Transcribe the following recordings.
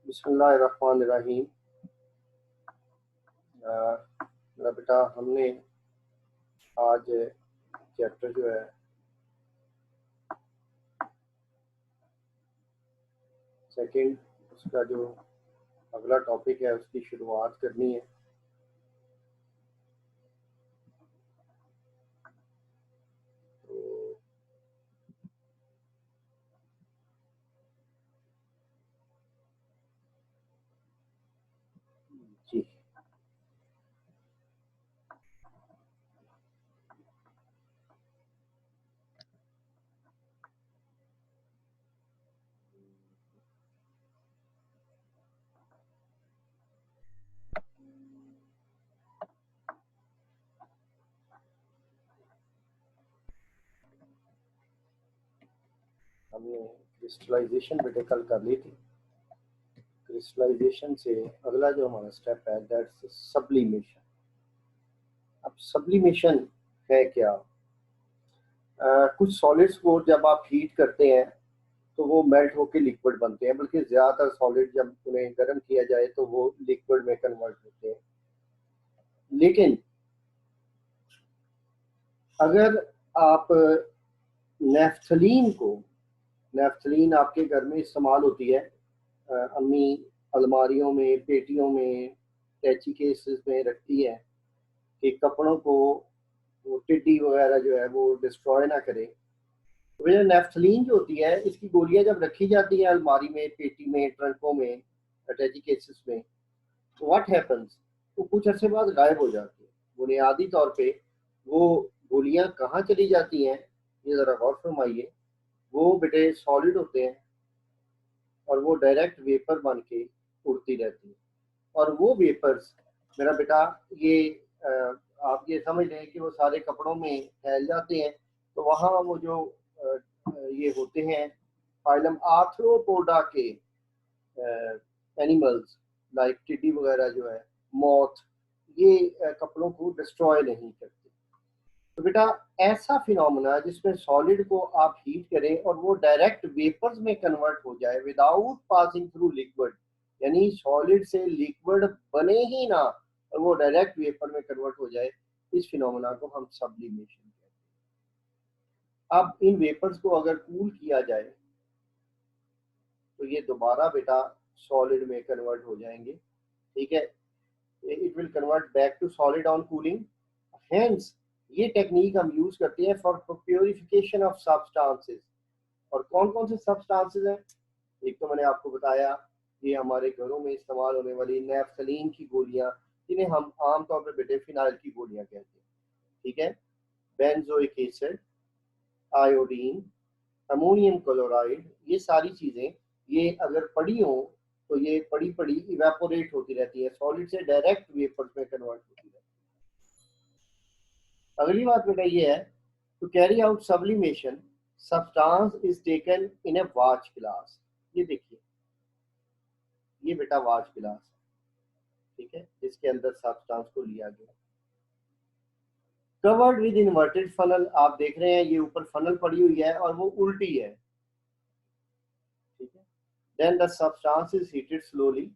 बिस्मिल्लाहिर्रहमानिर्रहीम। मेरा बेटा, हमने आज चैप्टर जो है सेकंड, उसका जो अगला टॉपिक है उसकी शुरुआत करनी है। तो जी, हमने क्रिस्टलाइजेशन बेटे कल कर ली थी। क्रिस्टलाइजेशन से अगला जो हमारा स्टेप है दैट्स सब्लिमेशन। अब सब्लिमेशन है क्या? कुछ सॉलिड्स को जब आप हीट करते हैं तो वो मेल्ट होकर लिक्विड बनते हैं, बल्कि ज़्यादातर सॉलिड जब उन्हें गर्म किया जाए तो वो लिक्विड में कन्वर्ट होते हैं। लेकिन अगर आप नेफ्थलीन आपके घर में इस्तेमाल होती है, अम्मी अलमारियों में, पेटियों में, कैची केसेस में रखती है कि कपड़ों को वो टिड्डी वगैरह जो है वो डिस्ट्रॉय ना करे। तो ये नेफ्थलीन जो होती है, इसकी गोलियां जब रखी जाती है अलमारी में, पेटी में, ट्रंकों में, कैची केसेस में, तो व्हाट हैपन्स, वो कुछ अर्से बाद गायब हो जाती है। बुनियादी तौर पे वो गोलियां कहाँ चली जाती हैं, ये ज़रा गौर फरमाइए। वो बेटे सॉलिड होते हैं और वो डायरेक्ट वेपर बन के उड़ती रहती है। और वो वेपर्स मेरा बेटा, ये आप ये समझ लें कि वो सारे कपड़ों में फैल जाते हैं। तो वहाँ वो जो ये होते हैं फाइलम आर्थ्रोपोडा के एनिमल्स, लाइक टिड्डी वगैरह जो है, मॉथ, ये कपड़ों को डिस्ट्रॉय नहीं करते। तो बेटा, ऐसा फिनोमेना जिसमें सॉलिड को आप हीट करें और वो डायरेक्ट वेपर्स में कन्वर्ट हो जाए विदाउट पासिंग थ्रू लिक्विड, यानी सॉलिड से लिक्विड बने ही ना और वो डायरेक्ट वेपर में कन्वर्ट हो जाए, इस फिनोमेना को हम सब्लिमेशन कहते हैं। अब इन वेपर्स को अगर कूल किया जाए तो ये दोबारा बेटा सॉलिड में कन्वर्ट हो जाएंगे। ठीक है, it will convert back to solid on cooling. Hence ये टेक्निक हम यूज करते हैं फॉर प्योरिफिकेशन ऑफ सब्सटेंसेस। और कौन कौन से सब्सटेंसेस हैं? एक तो मैंने आपको बताया, ये हमारे घरों में इस्तेमाल होने वाली नेफ्थलीन की गोलियां, जिन्हें हम आमतौर पर बेटे फिनाइल की गोलियां कहते हैं। ठीक है, benzoic acid, iodine, ammonium chloride, ये सारी चीजें ये अगर पड़ी हो तो ये पड़ी पड़ी इवेपोरेट होती रहती है, सॉलिड से डायरेक्ट वेपर्स में कन्वर्ट होती रहती है। अगली बात बेटा ये है, to carry out sublimation substance is taken in a watch glass. ये देखिए, ये बेटा वाच ग्लास, ठीक है, जिसके अंदर सब्सटेंस को लिया गया, कवर्ड विद इन्वर्टेड फनल। आप देख रहे हैं ये ऊपर फनल पड़ी हुई है और वो उल्टी है। ठीक है, then the substance is heated slowly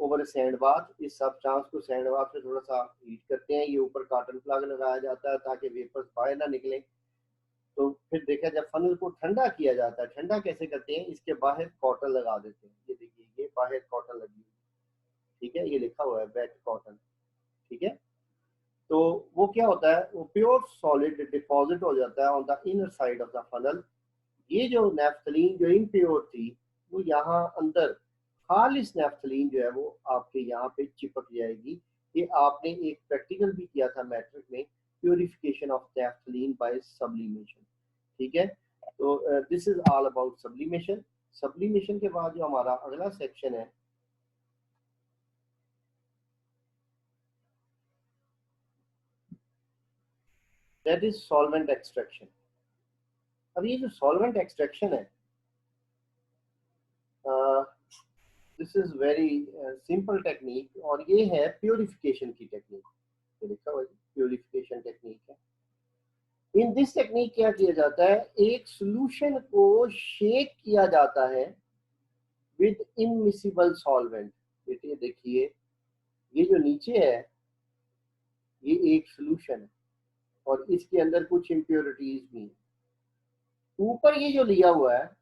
over sand bath. इस सब्सटेंस को सैंड बाथ में थोड़ा सा हीट करते हैं। ये ऊपर कॉटन प्लग लगाया जाता है ताकि वेपर्स बाहर ना निकले। तो फिर देखा, जब फनल को ठंडा किया जाता है, ठंडा कैसे करते हैं, इसके बाहर कॉटन लगा देते हैं। ये देखिए, ये बाहर कॉटन लगी हुई है। ठीक है, ये लिखा हुआ है वेट कॉटन। ठीक है, तो वो क्या होता है, वो प्योर सॉलिड डिपॉजिट हो जाता है on the inner side of the funnel. ये जो नेफ्थलीन जो इम्प्योर थी, वो यहाँ अंदर खालिस नेफ्थलीन जो है वो आपके यहाँ पे चिपक जाएगी। ये आपने एक प्रैक्टिकल भी किया था मैट्रिक में, purification of naphthalene by sublimation. ठीक है, तो this is all about sublimation. Sublimation के बाद जो हमारा अगला सेक्शन है, दैट इज सॉल्वेंट एक्सट्रैक्शन। अब ये जो सॉल्वेंट एक्सट्रैक्शन है, this is very simple technique और ये है प्योरिफिकेशन की टेक्निक। ये लिखा हुआ है प्योरिफिकेशन टेक्निक है। इन दिस टेक्निक क्या किया जाता है, एक सॉल्यूशन को शेक किया जाता है विद इनमिसिबल सॉल्वेंट। बेटे देखिए, ये जो नीचे है ये एक सोल्यूशन है और इसके अंदर कुछ इम्प्योरिटीज भी हैं। ऊपर ये जो लिया हुआ है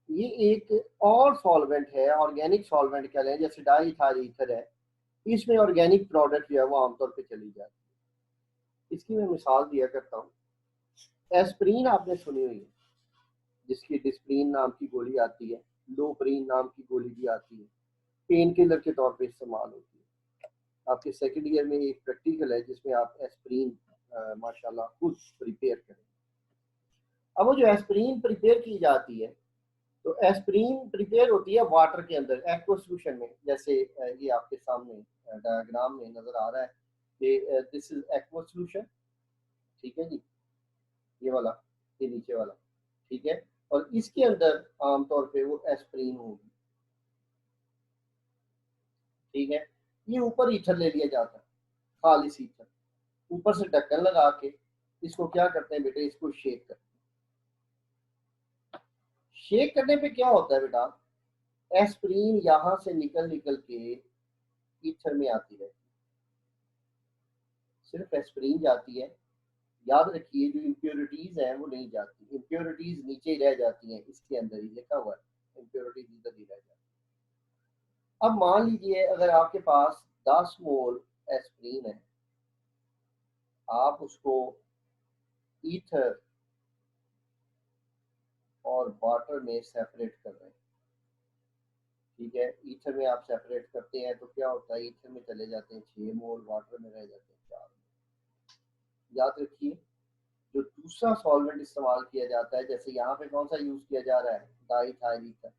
ये एक और सॉल्वेंट है, ऑर्गेनिक सॉल्वेंट कह लें, जैसे डाईइथाइल ईथर है। इसमें ऑर्गेनिक प्रोडक्ट जो है वो आमतौर पे चली जाती है। इसकी मैं मिसाल दिया करता हूँ। एस्प्रीन आपने सुनी हुई है, जिसकी डिस्प्रीन नाम की गोली आती है, लोप्रीन नाम की गोली भी आती है, पेन किलर के तौर पे इस्तेमाल होती है। आपके सेकेंड ईयर में एक प्रैक्टिकल है जिसमें आप एस्प्रीन माशाल्लाह खुद प्रिपेयर करें। अब वो जो एस्प्रीन प्रिपेयर की जाती है, तो एस्प्रीन प्रिपेयर होती है वाटर के अंदर एक्वा सॉल्यूशन में। जैसे ये आपके सामने डायग्राम में नजर आ रहा है कि दिस इज एक्वा सॉल्यूशन, ठीक है जी, ये वाला, ये नीचे वाला, ठीक है। और इसके अंदर आमतौर पे वो एस्प्रीन होगी, ठीक है। ये ऊपर ईथर ले लिया जाता है, खालिस ईथर, ऊपर से ढक्कन लगा के इसको क्या करते हैं बेटे, इसको शेक करते हैं। शेक करने पे क्या होता है बेटा, एस्प्रीन यहाँ से निकल निकल के ईथर में आती रहती है। सिर्फ एस्प्रीन जाती है, याद रखिए जो इम्प्योरिटीज हैं वो नहीं जाती, इम्प्योरिटीज नीचे ही रह जाती हैं, इसके अंदर ही लिखा हुआ है, इम्प्योरिटीज इधर ही रह जाती है। अब मान लीजिए अगर आपके पास 10 मोल एस्प्रीन है, आप उसको ईथर और वाटर में सेपरेट कर रहे हैं, ठीक है। ईथर में आप सेपरेट करते हैं तो क्या होता है, ईथर में चले जाते हैं 6 मोल, वाटर में रह जाते हैं 4 मोल। याद रखिए जो दूसरा सॉल्वेंट इस्तेमाल किया जाता है, जैसे यहाँ पे कौन सा यूज किया जा रहा है, डाईइथाइल ईथर।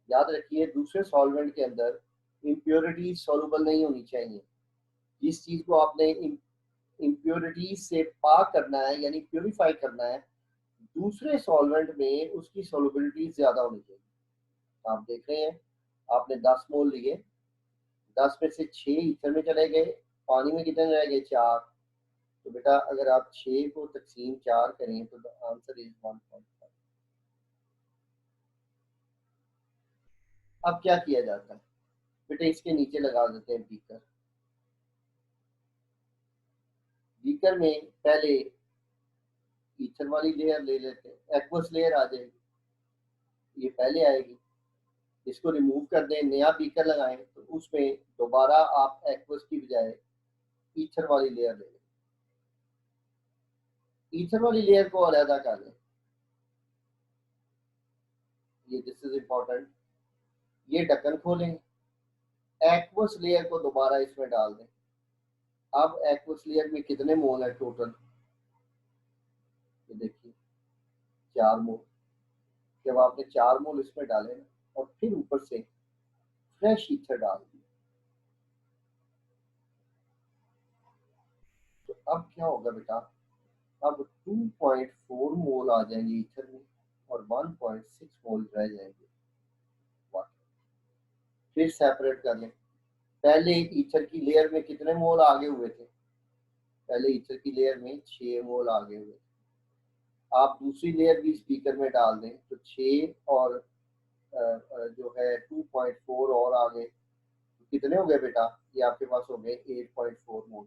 याद रखिए दूसरे सॉल्वेंट के अंदर इम्प्योरिटीज सॉल्युबल नहीं होनी चाहिए। जिस चीज को आपने इम्प्योरिटीज से पाक करना है यानी प्योरीफाई करना है, दूसरे सॉल्वेंट में उसकी सॉल्युबिलिटी ज्यादा होनी चाहिए। आप देख रहे हैं आपने 10 मोल लिए, 10 में से 6 ईथर में चले गए, पानी में कितने रह गए, 4। तो बेटा अगर आप 6 को तकसीम 4 करें तो आंसर इज 1.5। अब क्या किया जाता है बेटा, इसके नीचे लगा देते हैं बीकर। बीकर में पहले ईथर वाली लेयर ले लेते हैं, एक्वस लेयर आ जाएगी, ये पहले आएगी। इसको रिमूव कर दें, नया बीकर लगाएं तो उसमें दोबारा आप एक्वस की बजाय ईथर वाली लेयर ले लें। ईथर वाली लेयर को अलहदा कर लें, ये दिस इज इम्पोर्टेंट। ये ढक्कन खोलें, एक्वस लेयर को दोबारा इसमें डाल दें। अब एक्वस लेयर में कितने मोल है टोटल, ये देखिए 4 मोल। जब आपने 4 मोल इसमें डाले ना और फिर ऊपर से फ्रेश ईथर डाल दिया, तो अब क्या होगा बेटा, अब 2.4 मोल आ जाएंगे ईथर में और 1.6 मोल रह जाएंगे वाटर। फिर सेपरेट कर लें, पहले ईथर की लेयर में कितने मोल आगे हुए थे, पहले ईथर की लेयर में 6 मोल आगे हुए थे। आप दूसरी लेयर भी स्पीकर में डाल दें तो 6 और जो है 2.4 और आगे, तो कितने हो गए बेटा, ये आपके पास हो गए 8.4 मोल,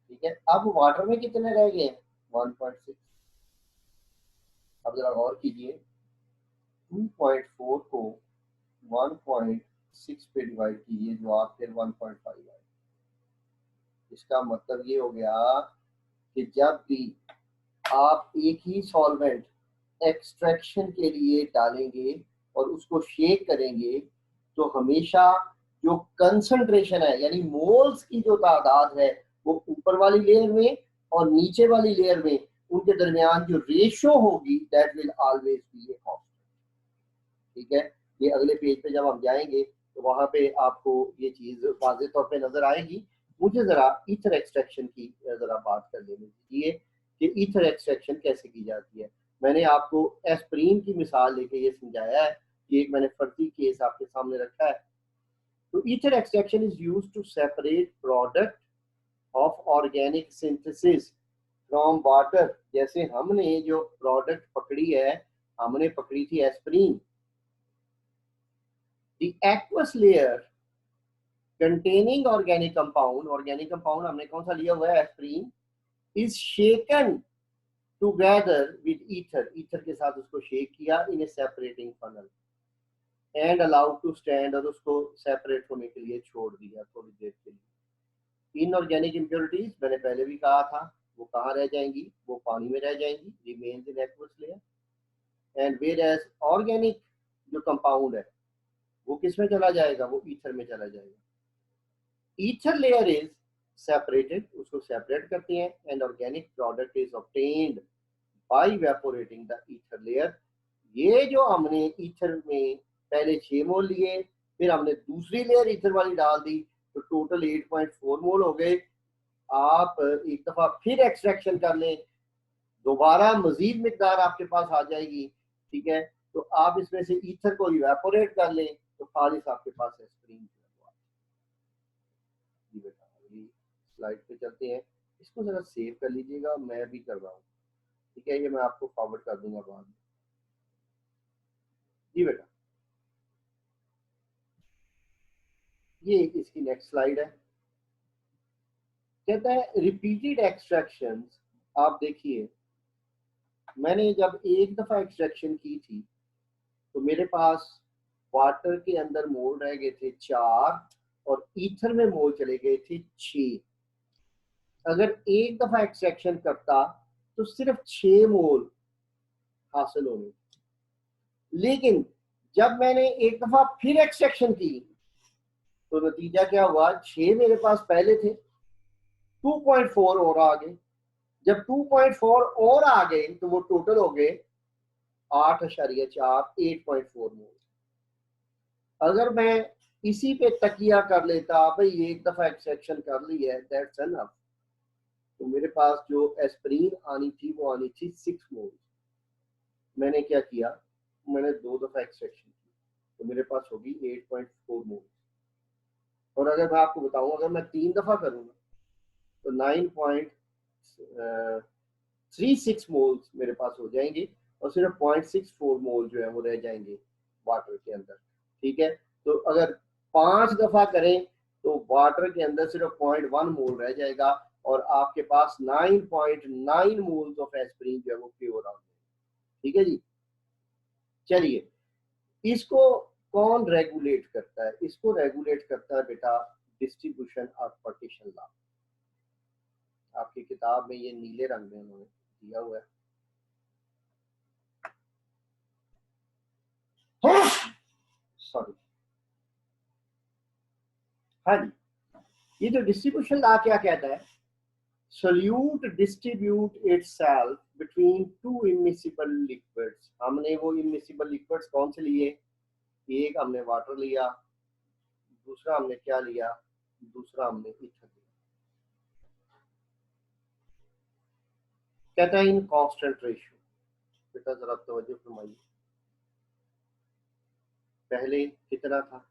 ठीक है। अब वाटर में कितने रह गए, 1.6। अब जरा गौर कीजिए, 2.4 को 1.6 पे डिवाइड कीजिए, जो आप फिर 1.5 आए। इसका मतलब ये हो गया कि जब भी आप एक ही सॉल्वेंट एक्सट्रैक्शन के लिए डालेंगे और उसको शेक करेंगे, तो हमेशा जो कंसंट्रेशन है यानी मोल्स की जो तादाद है वो ऊपर वाली लेयर में और नीचे वाली लेयर में उनके दरमियान जो रेशो होगी that will always be a constant, ठीक है। ये अगले पेज पे जब हम जाएंगे तो वहां पे आपको ये चीज वाज़ेह तौर पे नजर आएगी। मुझे जरा ईथर एक्सट्रैक्शन की जरा बात कर लेने दीजिए कि ईथर एक्सट्रैक्शन कैसे की जाती है। मैंने आपको एस्प्रीन की मिसाल लेके ये समझाया है कि एक मैंने फर्जी केस आपके सामने रखा है। तो ether extraction is used to separate product of organic synthesis from water. जैसे हमने जो प्रोडक्ट पकड़ी है, हमने पकड़ी थी aspirin, the aqueous layer containing organic compound हमने कौन सा लिया हुआ है, aspirin, is shaken together with ether के साथ उसको शेक किया in a separating funnel and allowed to stand, और उसको सेपरेट होने के लिए छोड़ दिया थोड़ी देर के लिए। इनऑर्गेनिक इम्प्योरिटीज मैंने पहले भी कहा था, वो कहाँ रह जाएंगी, वो पानी में रह जाएंगी, remains in aqueous layer. And whereas organic जो कंपाउंड है वो किस में चला जाएगा, वो ईथर में चला जाएगा। ईथर लेयर इज सेपरेटेड, उसको सेपरेट करते हैं, and organic product is obtained by evaporating the ether layer. ये जो हमने ईथर में पहले 6 मोल लिए, फिर हमने दूसरी लेयर ईथर वाली डाल दी, तो टोटल 8.4 मोल हो गए। आप एक दफा फिर एक्सट्रैक्शन कर लें, दोबारा मजीद मिकदार आपके पास आ जाएगी, ठीक है। तो आप इसमें से ईथर को इवेपोरेट कर लें तो खालिस आपके पास एस्प्रीन। स्लाइड पे चलते हैं, इसको जरा सेव कर लीजिएगा, मैं भी कर रहा हूँ, ठीक है। ये मैं आपको फॉरवर्ड कर दूंगा बाद में। जी बेटा, ये इसकी नेक्स्ट स्लाइड है। कहता है रिपीटेड एक्सट्रैक्शंस। आप देखिए, मैंने जब एक दफा एक्सट्रैक्शन की थी तो मेरे पास वाटर के अंदर मोल रह गए थे 4 और ईथर में मोल चले गए थे 6। अगर एक दफा एक्सट्रैक्शन करता तो सिर्फ 6 मोल हासिल होने, लेकिन जब मैंने एक दफा फिर एक्सट्रैक्शन की तो नतीजा क्या हुआ, 6 मेरे पास पहले थे, 2.4 और आ गए। जब 2.4 और आ गए तो वो टोटल हो गए 8.4, 8.4 मोल। अगर मैं इसी पे तकिया कर लेता, भाई एक दफा एक्सट्रैक्शन कर ली है, दैट्स एनफ, तो मेरे पास जो एस्प्रीन आनी थी वो आनी थी 6 मोल। मैंने क्या किया, मैंने 2 दफा एक्सट्रैक्शन की तो मेरे पास होगी 8.4 मोल। और अगर मैं आपको बताऊं, अगर मैं 3 दफा करूंगा तो 9.36 मोल्स मेरे पास हो जाएंगे, और सिर्फ 0.64 मोल जो है वो रह जाएंगे वाटर के अंदर, ठीक है। तो अगर 5 दफा करें तो वाटर के अंदर सिर्फ 0.1 मोल रह जाएगा, और आपके पास 9.9 मोल्स ऑफ एस्प्रीन जो है वो प्योर आ जाएगा, ठीक है जी। चलिए, इसको कौन रेगुलेट करता है, इसको रेगुलेट करता है बेटा डिस्ट्रीब्यूशन और पार्टीशन लॉ। आपकी किताब में ये नीले रंग में उन्होंने दिया हुआ है। सॉरी, हाँ जी, ये जो डिस्ट्रीब्यूशन लॉ क्या कहता है, solute distribute itself between two immiscible liquids. हमने वो इमिसिबल लिक्विड्स कौन से लिए, एक हमने वाटर लिया, दूसरा हमने क्या लिया, दूसरा हमने ईथर लिया। कहता है इन कांस्टेंट रेशियो। बेटा जरा तवज्जो फरमाइए, पहले कितना था,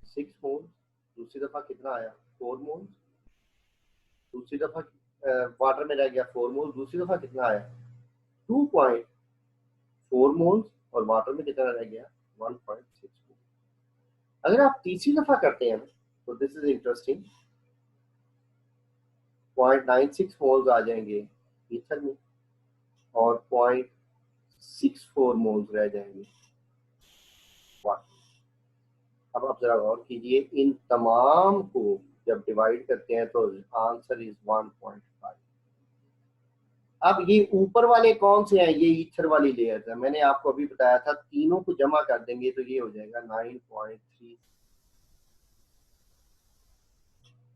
6 मोल, दूसरी दफा कितना आया, 4 मोल, दूसरी दफा वाटर में रह गया 4 मोल, दूसरी दफा कितना आया 2.4 मोल्स, और वाटर में कितना रह गया 1.6 मोल। अगर आप तीसरी दफा करते हैं तो दिस इज इंटरेस्टिंग, 0.96 मोल्स आ जाएंगे ईथर में और 0.64 मोल्स रह जाएंगे वाटर। अब आप जरा गौर कीजिए, इन तमाम को जब डिवाइड करते हैं तो आंसर इज 1.5। अब ये ऊपर वाले कौन से हैं, ये ईथर वाली लेयर है, मैंने आपको अभी बताया था, तीनों को जमा कर देंगे तो ये हो जाएगा 9.3।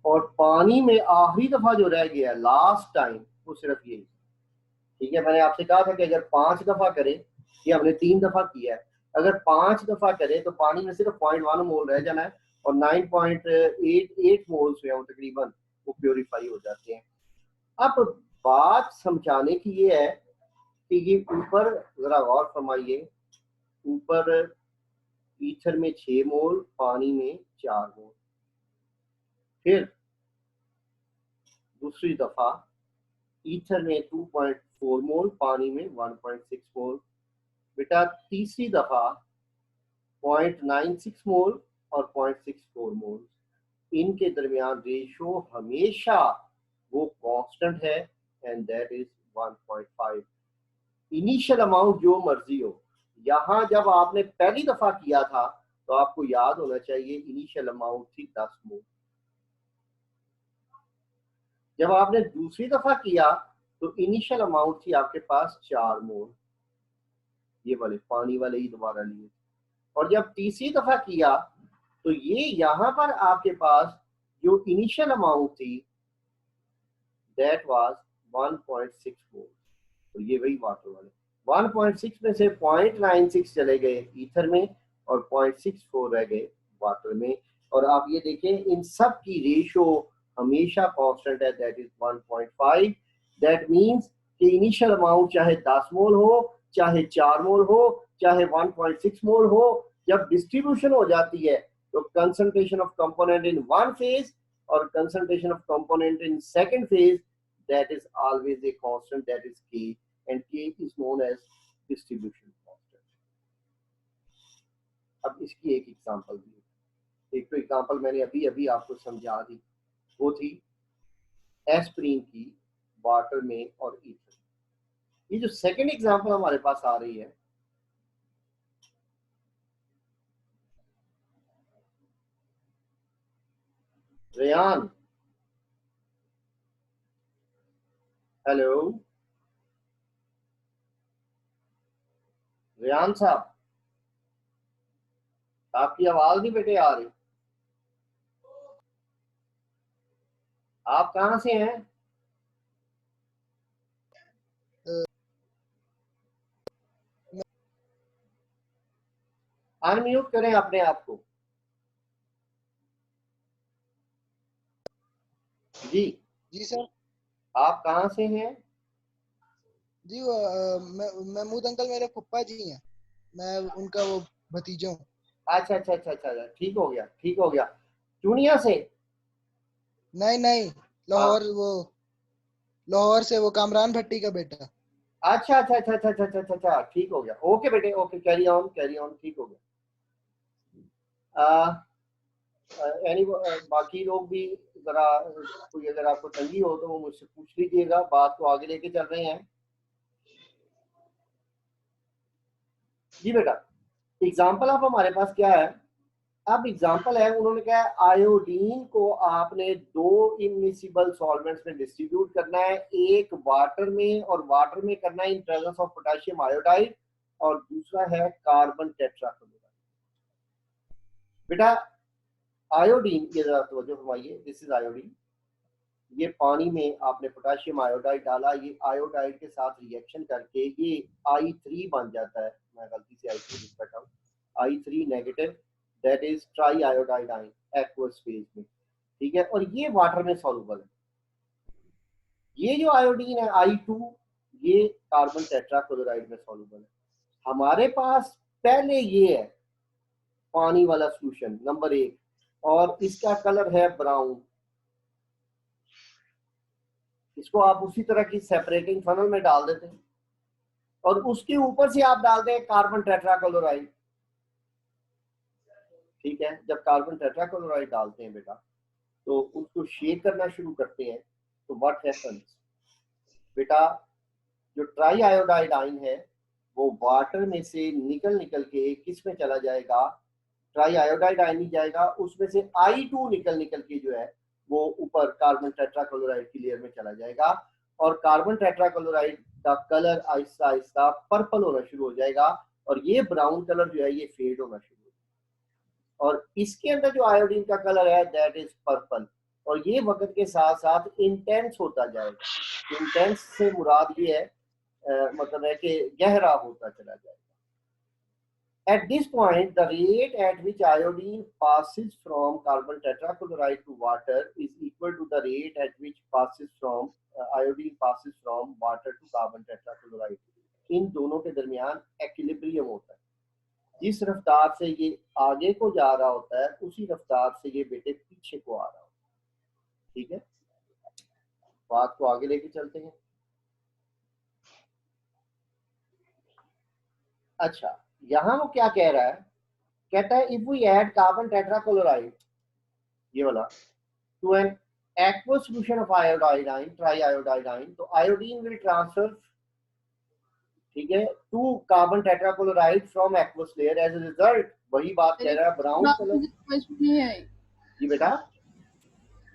और पानी में आखिरी दफा जो रह गया लास्ट टाइम वो सिर्फ यही, ठीक है। मैंने आपसे कहा था कि अगर 5 दफा करें, ये हमने 3 दफा किया है, अगर 5 दफा करें तो पानी में सिर्फ 0.1 मोल रह जाना है, और 9.88 मोल जो है वो तकरीबन वो प्योरीफाई हो जाते हैं। अब बात समझाने की ये है कि ये ऊपर जरा गौर फरमाइए, ऊपर ईथर में 6 मोल, पानी में 4 मोल, फिर दूसरी दफा ईथर में 2.4 मोल, पानी में 1.6 मोल, बेटा तीसरी दफा 0.96 मोल और 0.64 मोल, इनके दरमियान रेशो हमेशा वो कांस्टेंट है and that is 1.5। Initial amount जो मर्जी हो, यहां जब आपने पहली दफा किया था तो आपको याद होना चाहिए इनिशियल अमाउंट थी 10 मोल। जब आपने दूसरी दफा किया तो इनिशियल अमाउंट थी आपके पास 4 मोल, ये वाले पानी वाले ही दोबारा लिए। और जब तीसरी दफा किया तो ये यहां पर आपके पास जो इनिशियल अमाउंट थी दैट वाज 1.6 मोल, तो ये वही वाटर वाले 1.6 में से 0.96 चले गए ईथर में और 0.64 रह गए वाटर में। और आप ये देखें इन सब की रेशो हमेशा कांस्टेंट है, दैट इज 1.5। दैट मींस कि इनिशियल अमाउंट चाहे 10 मोल हो, चाहे 4 मोल हो, चाहे 1.6 मोल हो, जब डिस्ट्रीब्यूशन हो जाती है तो concentration of component in one phase और concentration of component in second phase, that is always a constant, that is K, and K is known as distribution constant। अब इसकी एक एग्जांपल दी, एक तो एग्जांपल मैंने अभी अभी आपको समझा दी, वो थी एस्प्रीन की वाटर में और ईथर। ये जो सेकंड एग्जांपल हमारे पास आ रही है, रेयान, हेलो रेयान साहब, आपकी आवाज नहीं बेटे आ रही, आप कहां से हैं? अनम्यूट करें अपने आप को। जी जी सर। आप कहां से हैं? जी वो महमूद अंकल मेरे फुप्पा जी हैं, मैं उनका वो भतीजा हूँ। अच्छा अच्छा अच्छा अच्छा, ठीक हो गया ठीक हो गया। चूनिया से? नहीं नहीं, हाँ, लाहौर, वो लाहौर से, वो कामरान भट्टी का बेटा। अच्छा अच्छा अच्छा अच्छा अच्छा अच्छा अच्छा, ठीक हो गया, ओके बेटे okay, carry on carry on, ठीक हो गया। एनी बाकी लोग भी जरा कोई अगर आपको तंगी हो तो वो मुझसे पूछ लीजिएगा, बात को आगे लेके चल रहे हैं। जी बेटा, एग्जाम्पल अब हमारे पास क्या है? अब एग्जाम्पल है, उन्होंने कहा आयोडीन को आपने दो इमिसिबल सॉल्वेंट्स में डिस्ट्रीब्यूट करना है, एक वाटर में और वाटर में करना है in presence of potassium iodide, और दूसरा है कार्बन टेट्राक्लोराइड। बेटा आयोडीन, ये जरा तवज्जो फरमाइए, दिस इज आयोडीन। ये पानी में आपने पोटेशियम आयोडाइड डाला, ये आयोडाइड के साथ रिएक्शन करके ये I3 बन जाता है, मैं गलती से I2 लिख बैठा हूँ, I3 negative, that is try iodide ion aqueous phase में, ठीक है। और ये वाटर में सॉल्युबल है। ये जो आयोडीन है I2, ये कार्बन टेट्राक्लोराइड में सॉल्युबल है। हमारे पास पहले ये है पानी वाला सोल्यूशन नंबर 1, और इसका कलर है ब्राउन। इसको आप उसी तरह की सेपरेटिंग फनल में डाल देते हैं और उसके ऊपर से आप डालते हैं कार्बन टेट्राक्लोराइड, ठीक है। जब कार्बन टेट्राक्लोराइड डालते हैं बेटा तो उसको शेक करना शुरू करते हैं, तो व्हाट हैपेंस बेटा, जो ट्राई आयोडाइड आयन है वो वाटर में से निकल निकल के किस में चला जाएगा? ट्राई आयोडाइड आयन ही जाएगा, उसमें से I2 निकल निकल के जो है वो ऊपर कार्बन टेट्राक्लोराइड की लेयर में चला जाएगा, और कार्बन टेट्राक्लोराइड का कलर आहिस्ता आहिस्ता पर्पल होना शुरू हो जाएगा, और ये ब्राउन कलर जो है ये फेड होना शुरू हो जाएगा, और इसके अंदर जो आयोडीन का कलर है दैट इज पर्पल, और ये वक्त के साथ साथ इंटेंस होता जाएगा। इंटेंस से मुराद ये है मतलब है कि गहरा होता चला जाएगा। At this point, the rate at which iodine passes from carbon tetrachloride to water is equal to the rate at which passes from iodine passes from water to carbon tetrachloride। इन दोनों के दरमियान एक्विलिब्रियम होता है। जिस रफ्तार से ये आगे को जा रहा होता है उसी रफ्तार से ये बेटे पीछे को आ रहा होता है, ठीक है। बात को आगे लेके चलते हैं। अच्छा, यहाँ वो क्या कह रहा है, कहता है if we add carbon tetrachloride, ये वाला, to an aqueous solution of iodine, triiodine, तो आयोडीन विल ट्रांसफर, ठीक है, to carbon tetrachloride from aqueous layer, as a result वही बात कह मेरी रहा है, ब्राउन बात कलर। मुझे समझ में नहीं आई जी बेटा,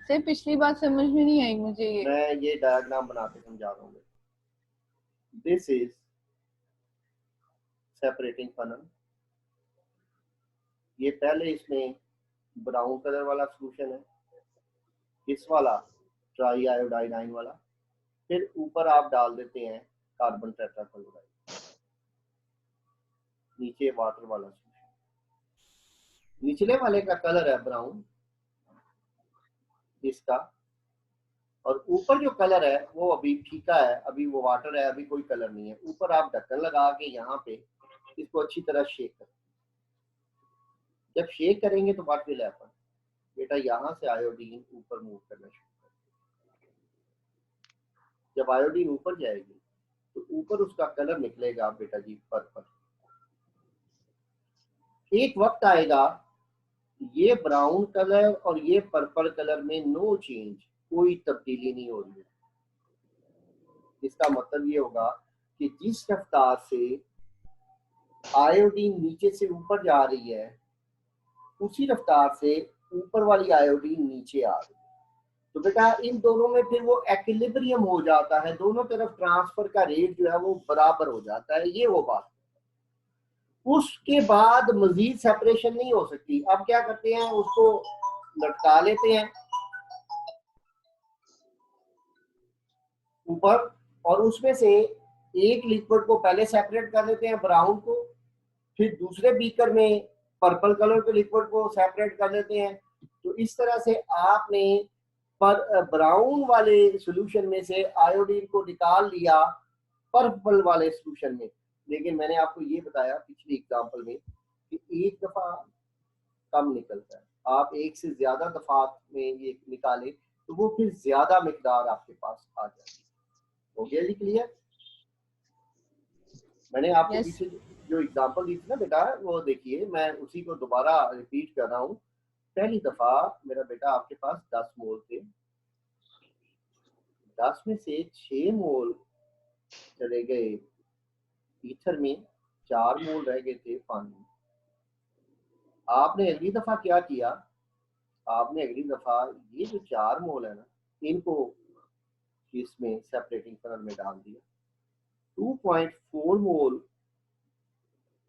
सर, पिछली बात समझ में नहीं आई मुझे ये। मैं ये डायग्राम बना के समझा रहा हूँ। दिस इज सेपरेटिंग फनल, ये पहले इसमें ब्राउन कलर वाला सोल्यूशन है, इस वाला ट्राई आयोडाइन वाला, फिर ऊपर आप डाल देते हैं कार्बन टेट्राक्लोराइड, नीचे वाटर वाला सोल्यूशन। निचले वाले का कलर है ब्राउन इसका, और ऊपर जो कलर है वो अभी फीका है, अभी वो वाटर है, अभी कोई कलर नहीं है। ऊपर आप ढक्कन लगा के यहाँ पे इसको अच्छी तरह शेक करें। जब शेक करेंगे तो व्हाट विल हैपन बेटा, यहाँ से आयोडीन ऊपर मूव करना शुरू कर, जब आयोडीन ऊपर जाएगी तो ऊपर उसका कलर निकलेगा बेटा जी पर्पल। एक वक्त आएगा ये ब्राउन कलर और ये पर्पल कलर में नो चेंज, कोई तब्दीली नहीं हो रही है। इसका मतलब ये होगा कि जिस रफ्तार से आयोडीन नीचे से ऊपर जा रही है उसी रफ्तार से ऊपर वाली आयोडीन नीचे आ रही है। तो बेटा इन दोनों में फिर वो एक्विलिब्रियम हो जाता है, दोनों तरफ ट्रांसफर का रेट जो है वो बराबर हो जाता है, ये वो बात। उसके बाद मजीद सेपरेशन नहीं हो सकती। अब क्या करते हैं, उसको लटका लेते हैं ऊपर, और उसमें से एक लिक्विड को पहले सेपरेट कर लेते हैं ब्राउन को, फिर दूसरे बीकर में पर्पल कलर के लिक्विड को सेपरेट कर लेते हैं। तो इस तरह से आपने पर ब्राउन वाले सॉल्यूशन में से आयोडीन को निकाल लिया पर्पल वाले सॉल्यूशन में। लेकिन मैंने आपको ये बताया पिछली एग्जांपल में कि एक दफा कम निकलता है, आप एक से ज्यादा दफा में ये निकाले तो वो फिर ज्यादा मिकदार आपके पास आ जाती है। हो गया जी क्लियर? मैंने आपको Yes. पीछे जो एग्जांपल दी थी ना बेटा, वो देखिए, मैं उसी को दोबारा रिपीट कर रहा हूँ। पहली दफा मेरा बेटा आपके पास 10 मोल थे, 10 में से 6 मोल चले गए ईथर में, 4 मोल रह गए थे पानी में। आपने अगली दफा क्या किया, आपने अगली दफा ये जो 4 मोल है ना, इनको इसमें सेपरेटिंग फनल में डाल दिया। 2.4 मोल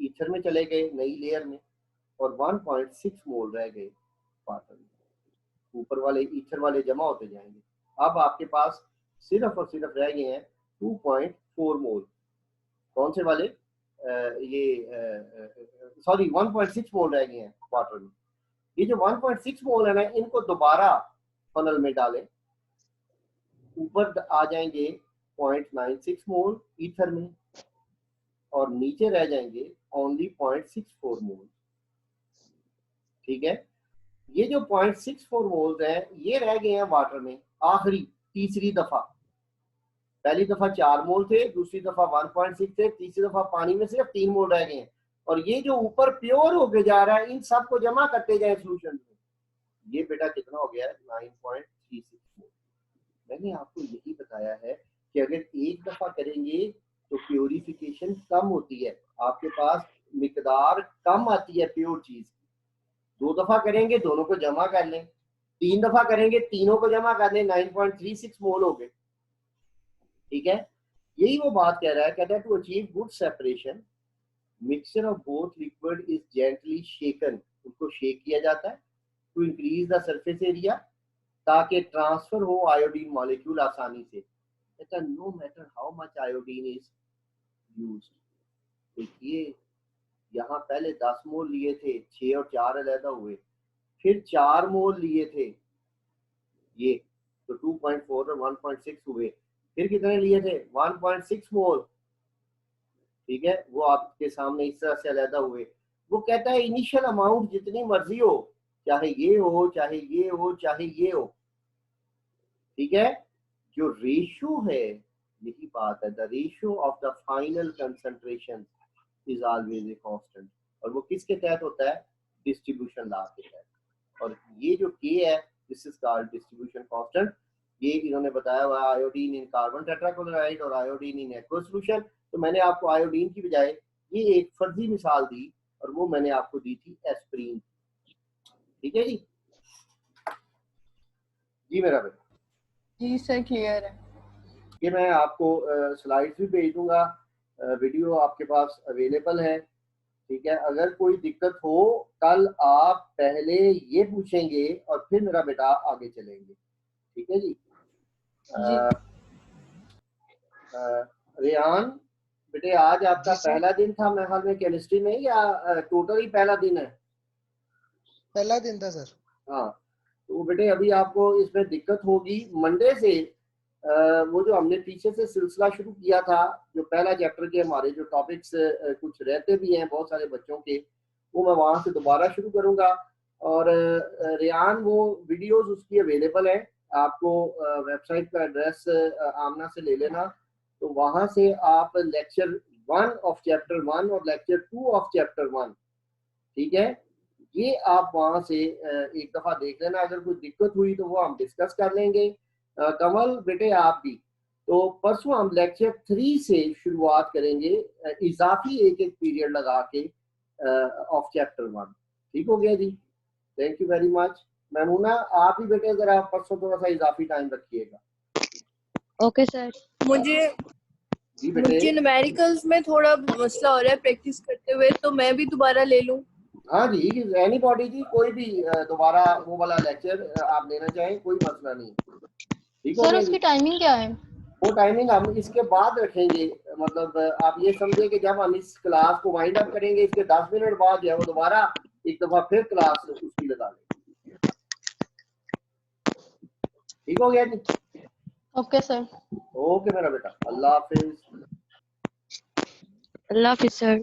ईथर में चले गए नई लेयर में, और 1.6 मोल रह गए वाटर में। ऊपर वाले ईथर वाले जमा होते जाएंगे। अब आपके पास सिर्फ और सिर्फ रह गए हैं 2.4 मोल। कौन से वाले? सॉरी 1.6 मोल रह गए हैं वाटर में। ये जो 1.6 मोल है ना, इनको दोबारा फनल में डालें, ऊपर आ जाएंगे 0.96 मोल ईथर में, और नीचे रह जाएंगे ओनली 0.64 मोल। ठीक है, ये जो 0.64 मोल्स हैं ये रह गए हैं वाटर में आखिरी तीसरी दफा। पहली दफा 4 मोल थे, दूसरी दफा 1.6 थे, तीसरी दफा पानी में सिर्फ 3 मोल रह गए हैं। और ये जो ऊपर प्योर होके जा रहा है, इन सबको जमा करते जाए सोल्यूशन में, ये बेटा कितना हो गया है? 9.36 मोल। मैंने आपको यही बताया है कि अगर एक दफा करेंगे तो प्योरिफिकेशन कम होती है, आपके पास मिकदार कम आती है प्योर चीज की। 2 दफा करेंगे दोनों को जमा कर लें, 3 दफा करेंगे तीनों को जमा कर लें, 9.36 मोल हो गए। ठीक है, यही वो बात कह रहा है, कहता है to achieve good separation mixture of both liquid is gently shaken, उसको शेक किया जाता है to increase the surface area, ताकि ट्रांसफर हो आयोडीन मॉलिक्यूल आसानी से। कहता no matter how much iodine is used. देखिए यहाँ पहले 10 मोल लिए थे, 6 और 4 अलहदा हुए, फिर 4 मोल लिए थे ये, तो 2.4 और 1.6 हुए, फिर कितने लिए थे? 1.6 मोल। ठीक है, वो आपके सामने इस तरह से अलहदा हुए। वो कहता है इनिशियल अमाउंट जितनी मर्जी हो, चाहे ये हो चाहे ये हो चाहे ये हो, ठीक है, जो रेशियो है, यही बात है, the ratio of the final concentration is always a constant, और वो किसके तहत होता है? डिस्ट्रीब्यूशन लॉ के तहत। और ये जो के है this is called distribution constant. ये इन्होंने बताया हुआ आयोडीन इन कार्बन टेट्राक्लोराइड और आयोडीन इन एक्वस सॉल्यूशन। तो मैंने आपको आयोडीन की बजाय ये एक फर्जी मिसाल दी और वो मैंने आपको दी थी एस्प्रीन। ठीक है जी, जी मेरा बेटा। जी सर क्लियर है। ये मैं आपको स्लाइड्स भी भेज दूंगा, वीडियो आपके पास अवेलेबल है। ठीक है, अगर कोई दिक्कत हो कल आप पहले ये पूछेंगे और फिर मेरा बेटा आगे चलेंगे। ठीक है जी। रेहान बेटे आज आपका पहला दिन था मेरे ख्याल में केमिस्ट्री में, या टोटल ही पहला दिन है? पहला दिन था सर। हाँ, तो बेटे अभी आपको इसमें दिक्कत होगी। मंडे से वो जो हमने पीछे से सिलसिला शुरू किया था, जो पहला चैप्टर के हमारे जो टॉपिक्स कुछ रहते भी हैं बहुत सारे बच्चों के, वो मैं वहाँ से दोबारा शुरू करूँगा। और रेहान वो वीडियोस उसकी अवेलेबल है, आपको वेबसाइट का एड्रेस आमना से ले लेना, तो वहाँ से आप लेक्चर 1 ऑफ चैप्टर 1 और लेक्चर 2 ऑफ चैप्टर 1, ठीक है, ये आप वहाँ से एक दफ़ा देख लेना। अगर कोई दिक्कत हुई तो वो हम डिस्कस कर लेंगे। कमल बेटे आप भी, तो परसों हम लेक्चर 3 से शुरुआत करेंगे, इजाफी एक पीरियड लगा के ऑफ चैप्टर 1। ठीक हो गया जी, thank you very much. Maimoona आप भी बेटे जरा परसों थोड़ा सा इजाफी टाइम रखिएगा। Okay sir. मुझे न्यूमेरिकल्स में थोड़ा मसला हो रहा है प्रैक्टिस करते हुए, तो मैं भी दोबारा ले लूं? हाँ जी, एनीबॉडी जी, कोई भी दोबारा वो वाला लेक्चर आप लेना चाहें कोई मसला नहीं। ठीक सर उसकी टाइमिंग क्या है? वो टाइमिंग हम इसके बाद रखेंगे, मतलब आप ये समझे कि जब हम इस क्लास को वाइंड अप करेंगे इसके 10 मिनट बाद जो है वो दोबारा एक दफा फिर क्लास उसकी लगा लेंगे। ठीक हो गया जी? Okay sir. ओके मेरा बेटा, अल्लाह हाफिज। अल्लाह हाफिज सर।